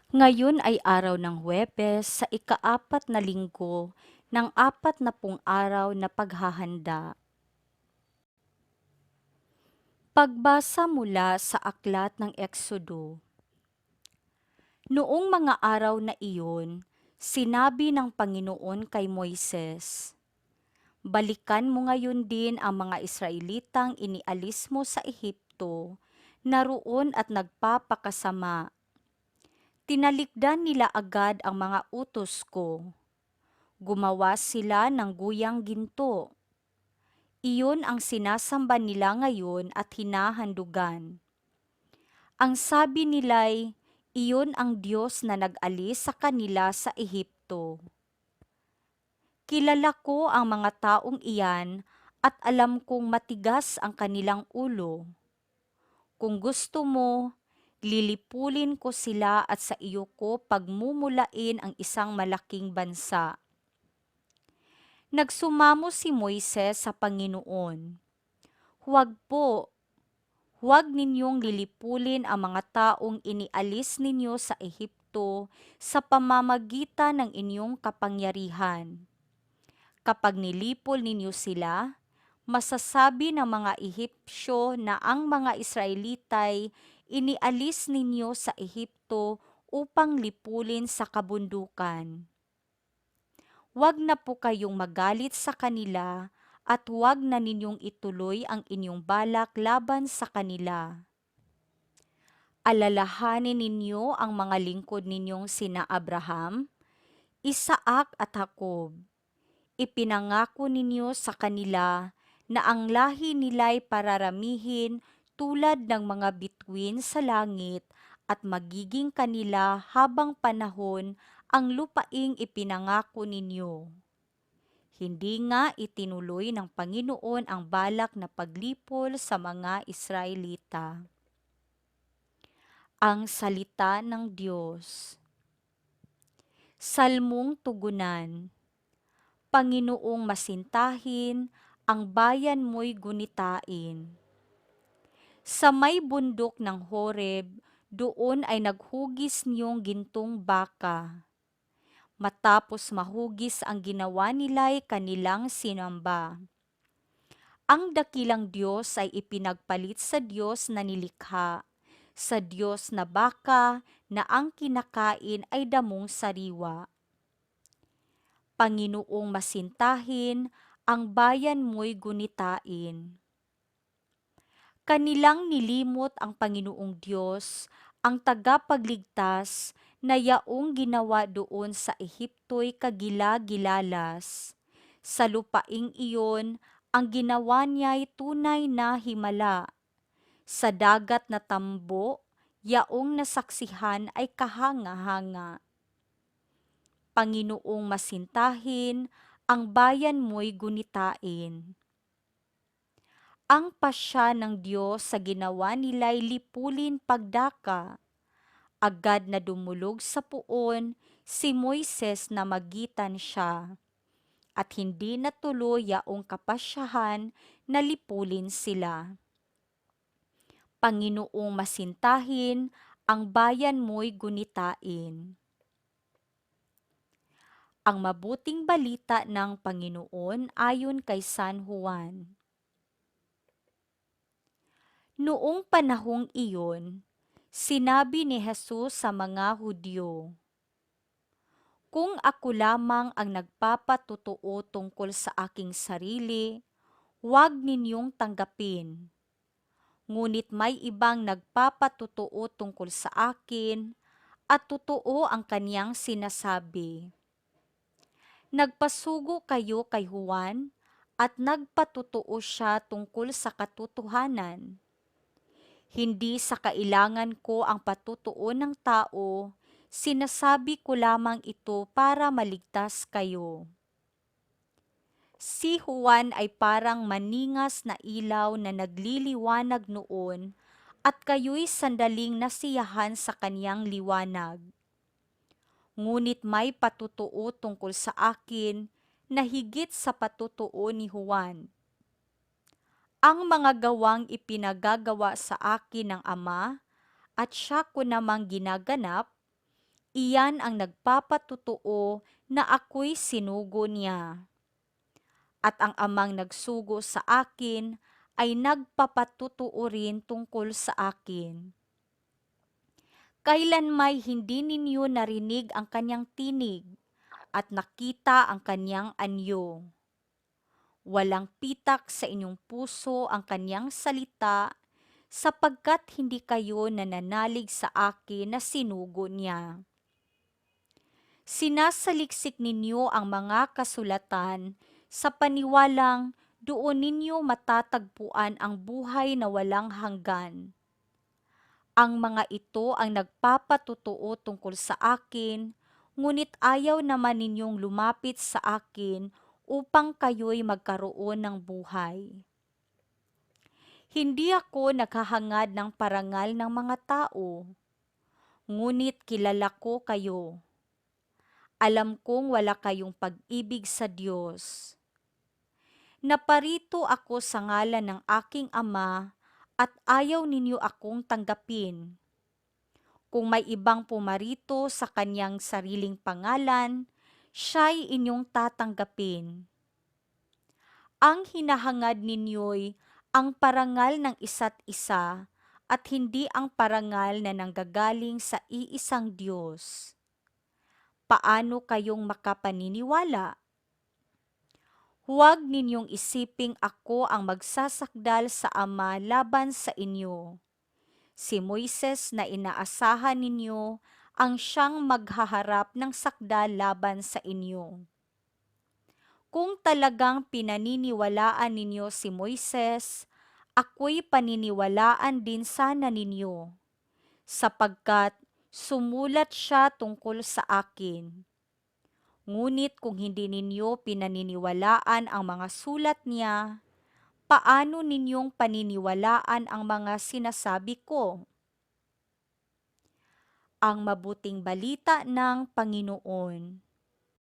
Ngayon ay araw ng Huwebes sa ika-4 na linggo ng 40 araw na paghahanda. Pagbasa mula sa aklat ng Eksodo. Noong mga araw na iyon, sinabi ng Panginoon kay Moises, "Balikan mo ngayon din ang mga Israelitang inialis mo sa Ehipto, naroon at nagpapakasama. Tinalikdan nila agad ang mga utos ko. Gumawa sila ng guyang ginto. Iyon ang sinasamba nila ngayon at hinahandugan. Ang sabi nila'y, iyon ang Diyos na nag-alis sa kanila sa Ehipto. Kilala ko ang mga taong iyan at alam kong matigas ang kanilang ulo. Kung gusto mo, lilipulin ko sila at sa iyo ko pagmumulain ang isang malaking bansa." Nagsumamo si Moises sa Panginoon, "Huwag po, huwag ninyong lilipulin ang mga taong inialis ninyo sa Ehipto sa pamamagitan ng inyong kapangyarihan. Kapag nilipol ninyo sila, masasabi ng mga Ehipsyo na ang mga Israelitay inialis ninyo sa Ehipto upang lipulin sa kabundukan. Huwag na po kayong magalit sa kanila at huwag na ninyong ituloy ang inyong balak laban sa kanila. Alalahanin ninyo ang mga lingkod ninyong sina Abraham, Isaac at Jacob. Ipinangako ninyo sa kanila na ang lahi nila'y pararamihin tulad ng mga bituin sa langit at magiging kanila habang panahon ang lupaing ipinangako ninyo. Hindi nga itinuloy ng Panginoon ang balak na paglipol sa mga Israelita." Ang salita ng Diyos. Salmong tugunan. Panginoong masintahin, ang bayan mo'y gunitain. Sa may bundok ng Horeb, doon ay naghugis niyong gintong baka. Matapos mahugis ang ginawa nila'y kanilang sinamba. Ang dakilang Diyos ay ipinagpalit sa Diyos na nilikha, sa Diyos na baka na ang kinakain ay damong sariwa. Panginoong masintahin, ang bayan mo'y gunitain. Kanilang nilimot ang Panginoong Diyos, ang tagapagligtas, na yaong ginawa doon sa Ehipto'y kagila-gilalas. Sa lupaing iyon, ang ginawa niya'y tunay na himala. Sa dagat na tambo, yaong nasaksihan ay kahanga-hanga. Panginoong masintahin, ang bayan mo'y gunitain. Ang pasya ng Diyos sa ginawa nila'y lipulin pagdaka. Agad na dumulog sa puon si Moises na magitan siya, at hindi natuloy yaong kapasyahan na lipulin sila. Panginoong masintahin, ang bayan mo'y gunitain. Ang mabuting balita ng Panginoon ayon kay San Juan. Noong panahong iyon, sinabi ni Jesus sa mga Hudyo, "Kung ako lamang ang nagpapatotoo tungkol sa aking sarili, huwag ninyong tanggapin. Ngunit may ibang nagpapatotoo tungkol sa akin at totoo ang kaniyang sinasabi. Nagpasugo kayo kay Juan at nagpatotoo siya tungkol sa katotohanan. Hindi sa kailangan ko ang patutuo ng tao, sinasabi ko lamang ito para maligtas kayo. Si Juan ay parang maningas na ilaw na nagliliwanag noon at kayo'y sandaling nasiyahan sa kaniyang liwanag. Ngunit may patutuo tungkol sa akin na higit sa patutuo ni Juan. Ang mga gawang ipinagagawa sa akin ng Ama at siya ko namang ginaganap, Iyan ang nagpapatutuo na ako'y sinugo niya. At ang amang nagsugo sa akin ay nagpapatutuo rin tungkol sa akin. Kailan may hindi ninyo narinig ang kanyang tinig at nakita ang kanyang anyo. Walang pitak sa inyong puso ang kanyang salita, sapagkat hindi kayo nananalig sa akin na sinugo niya. Sinasaliksik ninyo ang mga kasulatan sa paniwalang doon ninyo matatagpuan ang buhay na walang hanggan. Ang mga ito ang nagpapatutuo tungkol sa akin, ngunit ayaw naman ninyong lumapit sa akin upang kayo'y magkaroon ng buhay. Hindi ako naghahangad ng parangal ng mga tao, ngunit kilala ko kayo. Alam kong wala kayong pag-ibig sa Diyos. Naparito ako sa ngalan ng aking Ama at ayaw ninyo akong tanggapin. Kung may ibang pumarito sa kanyang sariling pangalan, siya'y inyong tatanggapin. Ang hinahangad ninyo'y ang parangal ng isa't isa at hindi ang parangal na nanggagaling sa iisang Diyos. Paano kayong makapaniniwala? Huwag ninyong isiping ako ang magsasakdal sa Ama laban sa inyo. Si Moises na inaasahan ninyo ang siyang maghaharap ng sakdal laban sa inyo. Kung talagang pinaniniwalaan ninyo si Moises, ako'y paniniwalaan din sana ninyo, sapagkat sumulat siya tungkol sa akin. Ngunit kung hindi ninyo pinaniniwalaan ang mga sulat niya, paano ninyong paniniwalaan ang mga sinasabi ko? Ang mabuting balita ng Panginoon.